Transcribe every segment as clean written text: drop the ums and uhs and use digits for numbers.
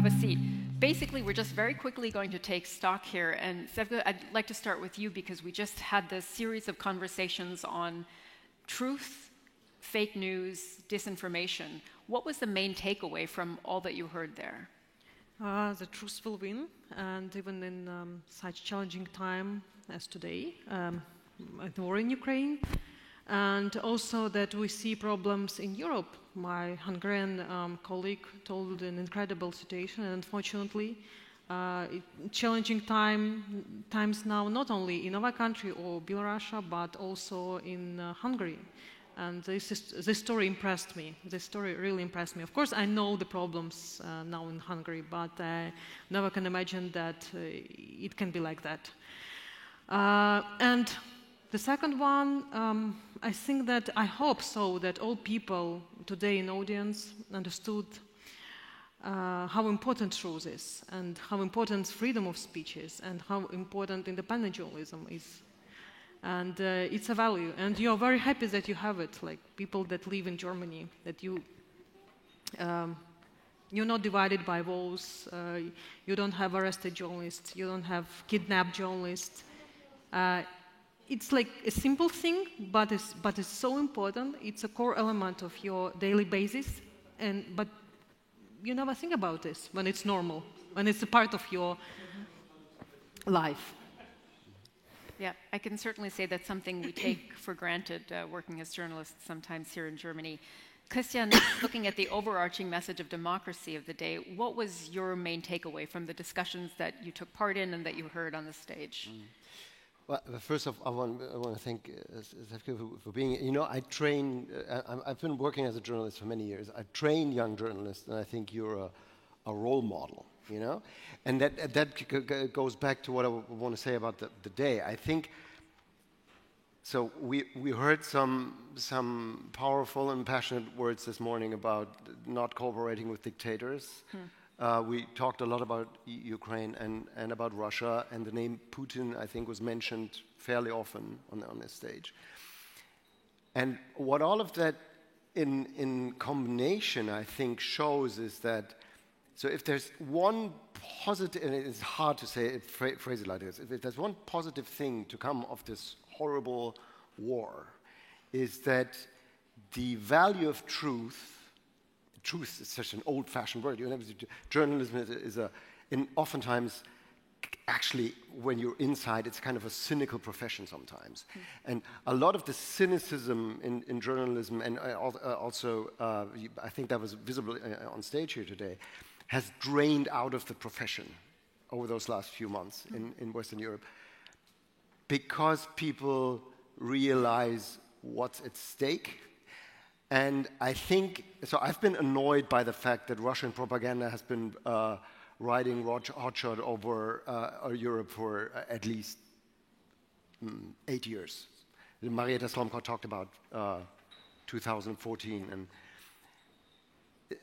have a seat. Basically, we're just very quickly going to take stock here. And Sevgi, I'd like to start with you because we just had this series of conversations on truth, fake news, disinformation. What was the main takeaway from all that you heard there? The truth will win, and even in such challenging time as today, the war in Ukraine, and also that we see problems in Europe. My Hungarian colleague told an incredible situation, and unfortunately, challenging times now, not only in our country or Belarus, but also in Hungary. And this story impressed me. This story really impressed me. Of course, I know the problems now in Hungary, but I never can imagine that it can be like that. And the second one, I think that I hope so that all people today in audience understood how important truth is, and how important freedom of speech is, and how important independent journalism is. And it's a value, and you're very happy that you have it, like people that live in Germany, that you're not divided by walls, you don't have arrested journalists, you don't have kidnapped journalists. It's like a simple thing, but it's so important. It's a core element of your daily basis, but you never think about this when it's normal, when it's a part of your life. Yeah, I can certainly say that's something we take for granted working as journalists sometimes here in Germany. Christian, looking at the overarching message of democracy of the day, what was your main takeaway from the discussions that you took part in and that you heard on the stage? Well, first off, I want to thank Sevgi for being here. You know, I've been working as a journalist for many years. I train young journalists, and I think you're a role model. You know, and that goes back to what I want to say about the day. I think so. We heard some powerful and passionate words this morning about not cooperating with dictators. We talked a lot about Ukraine and about Russia, and the name Putin, I think, was mentioned fairly often on this stage. And what all of that in combination, I think, shows is that. So if there's one positive, and it's hard to say it, phrase it like this, if there's one positive thing to come of this horrible war, is that the value of truth is such an old-fashioned word. Journalism is oftentimes, actually, when you're inside, it's kind of a cynical profession sometimes. And a lot of the cynicism in journalism, and also, I think that was visible on stage here today, has drained out of the profession over those last few months in Western Europe, because people realize what's at stake. And I think, so I've been annoyed by the fact that Russian propaganda has been riding hotshot over Europe for at least 8 years. Marietta Slomka talked about 2014, and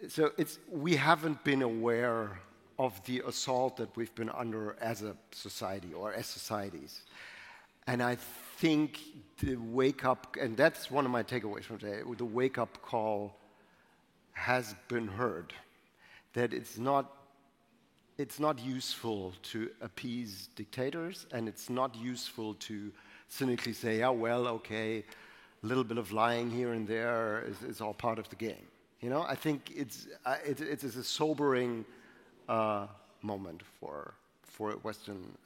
so we haven't been aware of the assault that we've been under as a society or as societies. And I think the wake-up, and that's one of my takeaways from today, the wake-up call has been heard, that it's not useful to appease dictators, and it's not useful to cynically say, yeah, well, okay, a little bit of lying here and there is all part of the game. You know, I think it's a sobering moment for Western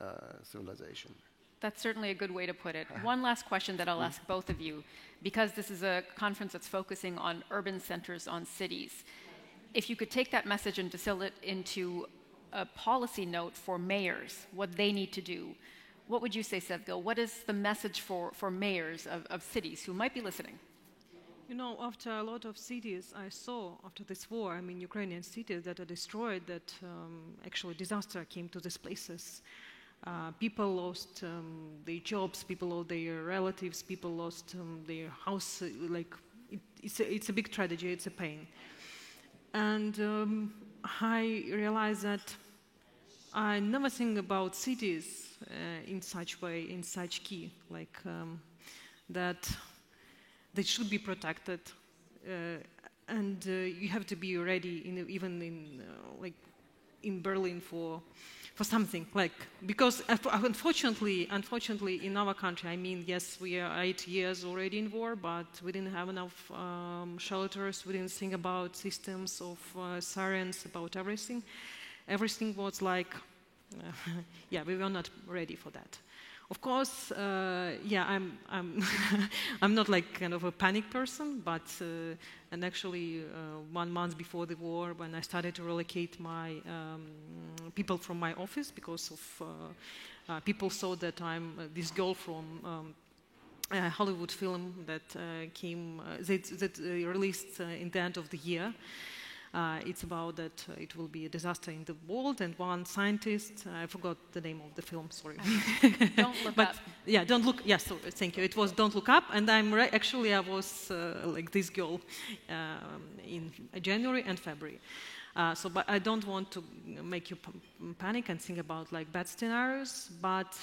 civilization. That's certainly a good way to put it. One last question that I'll ask both of you, because this is a conference that's focusing on urban centers, on cities. If you could take that message and distill it into a policy note for mayors, what they need to do, what would you say, Sevgi? What is the message for mayors of cities who might be listening? You know, after a lot of cities I saw after this war, I mean, Ukrainian cities that are destroyed, that actually disaster came to these places. People lost their jobs, people lost their relatives, people lost their house. Like, it's a big tragedy, it's a pain. And I realized that I never think about cities in such way, in such key, like that they should be protected, and you have to be ready, even in like in Berlin for something, like, because unfortunately in our country, I mean, yes, we are 8 years already in war, but we didn't have enough shelters, we didn't think about systems of sirens, about everything. Everything was like, yeah, we were not ready for that. Of course, yeah, I'm I'm not like kind of a panic person, but and actually 1 month before the war, when I started to relocate my people from my office because of people saw that I'm this girl from a Hollywood film that came that released in the end of the year. It's about that it will be a disaster in the world, and one scientist, I forgot the name of the film, sorry. Don't Look but, Up. Yeah, Don't Look, yes, so, thank you. It was Don't Look Up, and actually I was like this girl in January and February. But I don't want to make you panic and think about like bad scenarios, but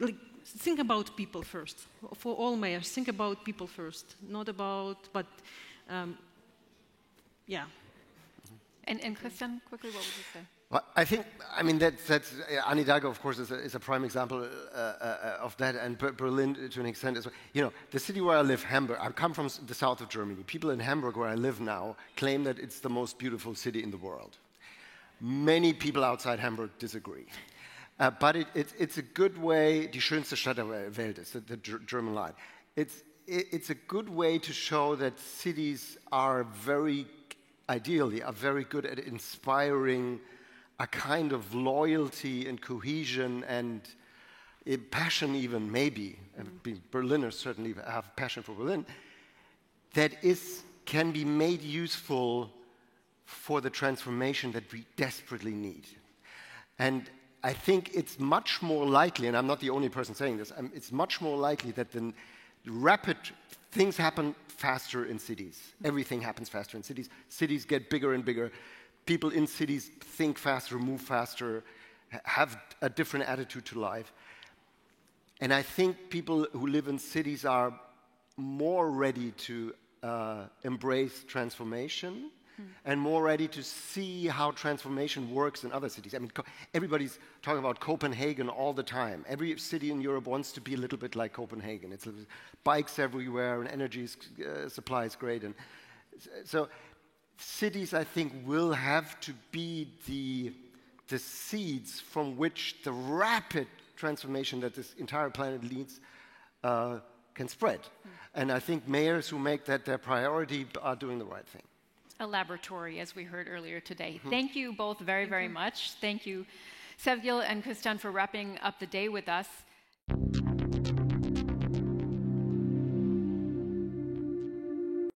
like, think about people first. For all mayors, think about people first, not about, but yeah. And Christian, quickly, what would you say? Well, I think, I mean, that's Anne Hidalgo, of course, is a prime example of that, and Berlin to an extent as well. You know, the city where I live, Hamburg, I come from the south of Germany. People in Hamburg, where I live now, claim that it's the most beautiful city in the world. Many people outside Hamburg disagree. But it's a good way, die schönste Stadt der Welt is the German line. It's a good way to show that cities are very good at inspiring a kind of loyalty and cohesion and passion even, maybe. Berliners certainly have passion for Berlin. That can be made useful for the transformation that we desperately need. And I think it's much more likely, and I'm not the only person saying this, it's much more likely that the rapid things happen faster in cities. Everything happens faster in cities. Cities get bigger and bigger. People in cities think faster, move faster, have a different attitude to life. And I think people who live in cities are more ready to embrace transformation and more ready to see how transformation works in other cities. I mean, everybody's talking about Copenhagen all the time. Every city in Europe wants to be a little bit like Copenhagen. It's bikes everywhere, and energy supply is great. And so cities, I think, will have to be the seeds from which the rapid transformation that this entire planet needs can spread. And I think mayors who make that their priority are doing the right thing. A laboratory, as we heard earlier today. Thank you both very, very much. Thank you, Sevgil and Christian, for wrapping up the day with us.